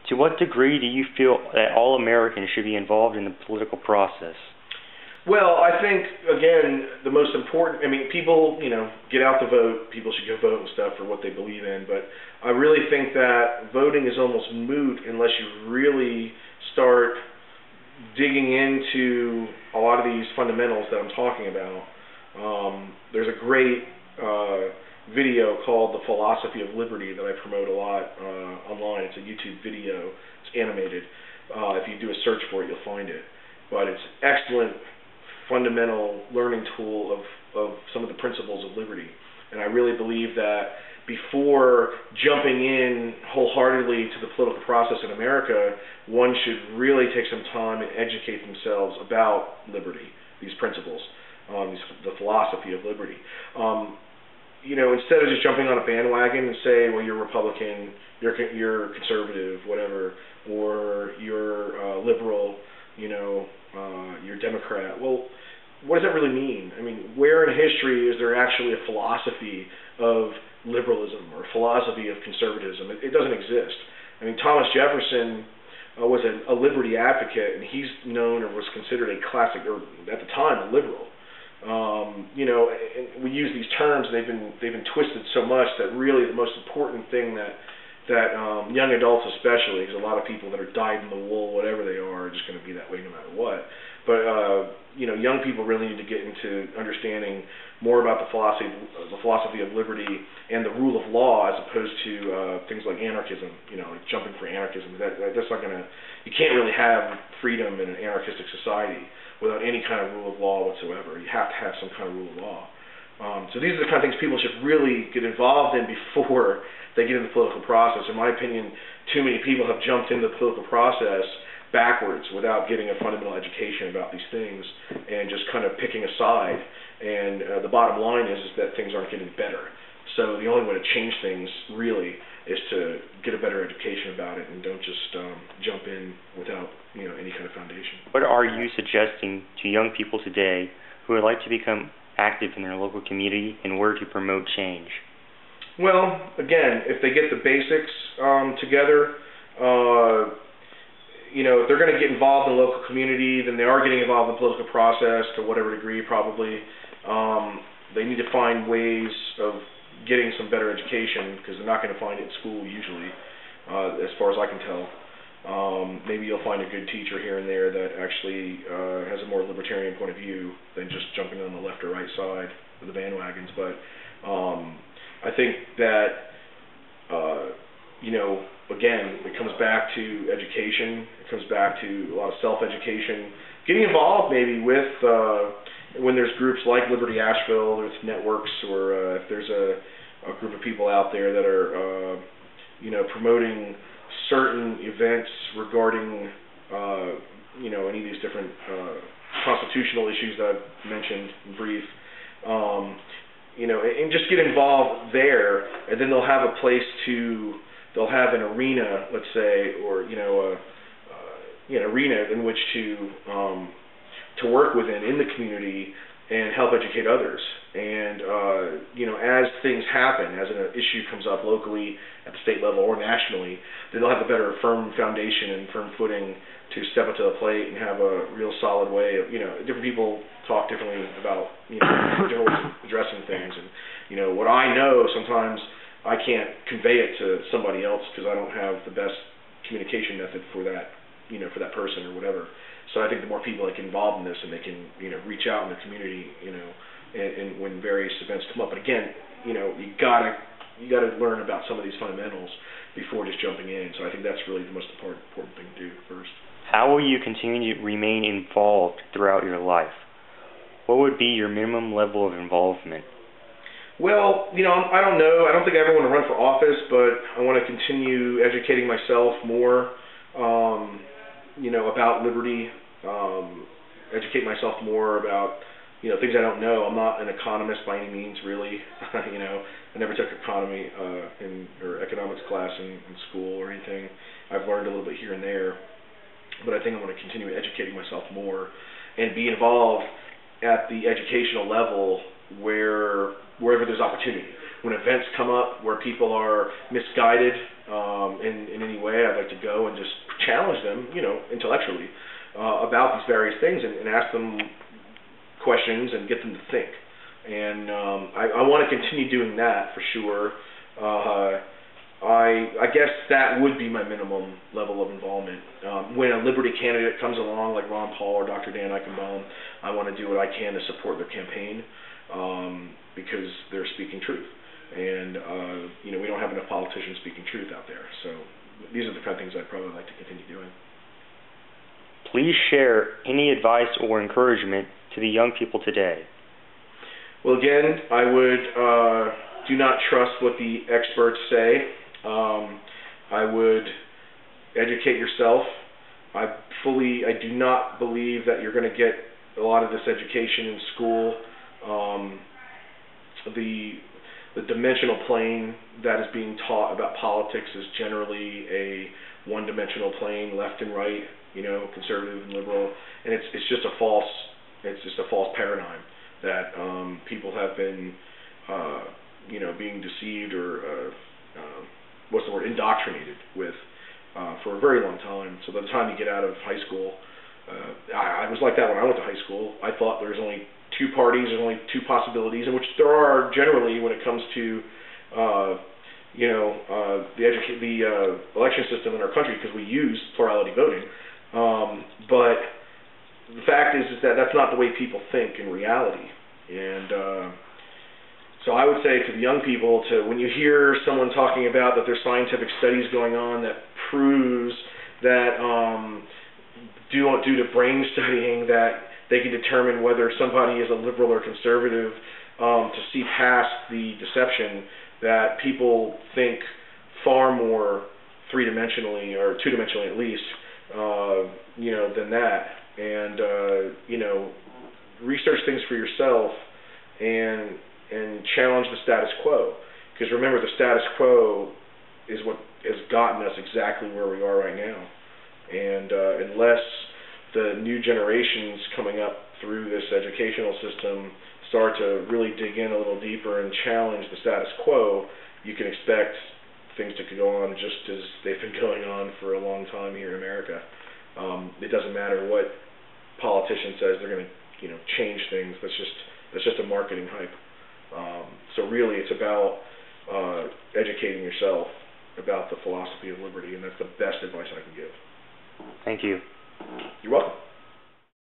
To what degree do you feel that all Americans should be involved in the political process? Well, I think, again, the most important, people, get out to vote. People should go vote and stuff for what they believe in. But I really think that voting is almost moot unless you really start digging into a lot of these fundamentals that I'm talking about. There's a great video called The Philosophy of Liberty that I promote a lot online. It's a YouTube video. It's animated. If you do a search for it, you'll find it. But it's excellent fundamental learning tool of some of the principles of liberty. And I really believe that before jumping in wholeheartedly to the political process in America, one should really take some time and educate themselves about liberty, these principles, the philosophy of liberty. Instead of just jumping on a bandwagon and say, well, you're Republican, you're conservative, whatever, or you're liberal, you're Democrat. Well, what does that really mean? Where in history is there actually a philosophy of liberalism or a philosophy of conservatism? It doesn't exist. Thomas Jefferson was a liberty advocate, and he's known or was considered a classic, or at the time, a liberal. And we use these terms, and they've been twisted so much that really the most important thing that young adults especially, because a lot of people that are dyed in the wool, whatever they are just going to be that way no matter what. But young people really need to get into understanding more about the philosophy of liberty and the rule of law, as opposed to things like anarchism. Like jumping for anarchism. That's not gonna. You can't really have freedom in an anarchistic society without any kind of rule of law whatsoever. You have to have some kind of rule of law. So these are the kind of things people should really get involved in before they get into the political process. In my opinion, too many people have jumped into the political process backwards without getting a fundamental education about these things and just kind of picking a side. And the bottom line is that things aren't getting better. So the only way to change things really is to get a better education about it and don't just jump in without any kind of foundation. What are you suggesting to young people today who would like to become active in their local community and where to promote change? Well, again, if they get the basics together, if they're going to get involved in the local community, then they are getting involved in the political process to whatever degree probably. They need to find ways of getting some better education, because they're not going to find it in school usually, as far as I can tell. Maybe you'll find a good teacher here and there that actually has a more libertarian point of view than just jumping on the left or right side of the bandwagons. But I think that, again, it comes back to education. It comes back to a lot of self-education. Getting involved maybe with, when there's groups like Liberty Asheville, there's networks, or if there's a group of people out there that are, promoting certain events regarding, any of these different constitutional issues that I've mentioned in brief. And just get involved there, and then they'll have a place they'll have an arena, let's say, or an arena in which to work within in the community and help educate others. And as things happen, as an issue comes up locally at the state level or nationally, then they'll have a better firm foundation and firm footing to step up to the plate and have a real solid way of, different people talk differently about, different ways of addressing things. And, what I know, sometimes I can't convey it to somebody else because I don't have the best communication method for that, for that person or whatever. So I think the more people that get involved in this and they can, reach out in the community, and when various events come up. But again, you gotta learn about some of these fundamentals before just jumping in. So I think that's really the most important thing to do first. How will you continue to remain involved throughout your life? What would be your minimum level of involvement? Well, I don't know. I don't think I ever want to run for office, but I want to continue educating myself more, about liberty, educate myself more about, things I don't know. I'm not an economist by any means, really. I never took economy or economics class in school or anything. I've learned a little bit here and there, but I think I want to continue educating myself more and be involved at the educational level wherever there's opportunity. When events come up where people are misguided in any way, I'd like to go and just challenge them, intellectually, about these various things and ask them questions and get them to think. And I want to continue doing that for sure. I guess that would be my minimum level of involvement. When a Liberty candidate comes along, like Ron Paul or Dr. Dan Eichenbaum, I want to do what I can to support their campaign, because they're speaking truth. And we don't have enough politicians speaking truth out there. So these are the kind of things I'd probably like to continue doing. Please share any advice or encouragement to the young people today. Well, again, I would do not trust what the experts say. I would educate yourself. I do not believe that you're going to get a lot of this education in school. The dimensional plane that is being taught about politics is generally a one-dimensional plane, left and right, conservative and liberal, and it's just a false paradigm that people have been being deceived or indoctrinated with for a very long time. So by the time you get out of high school, I was like that when I went to high school. I thought there was only two parties, there's only two possibilities, in which there are generally when it comes to the election system in our country, because we use plurality voting. But the fact is that that's not the way people think in reality. And so I would say to the young people, when you hear someone talking about that there's scientific studies going on that proves that due to brain studying that they can determine whether somebody is a liberal or conservative, to see past the deception that people think far more three-dimensionally or two-dimensionally at least, than that. And research things for yourself and challenge the status quo. Because remember, the status quo is what has gotten us exactly where we are right now. And unless the new generations coming up through this educational system start to really dig in a little deeper and challenge the status quo, you can expect things to go on just as they've been going on for a long time here in America. It doesn't matter what politician says they're going to change things. That's just a marketing hype. So really, it's about educating yourself about the philosophy of liberty, and that's the best advice I can give. Thank you. You're welcome.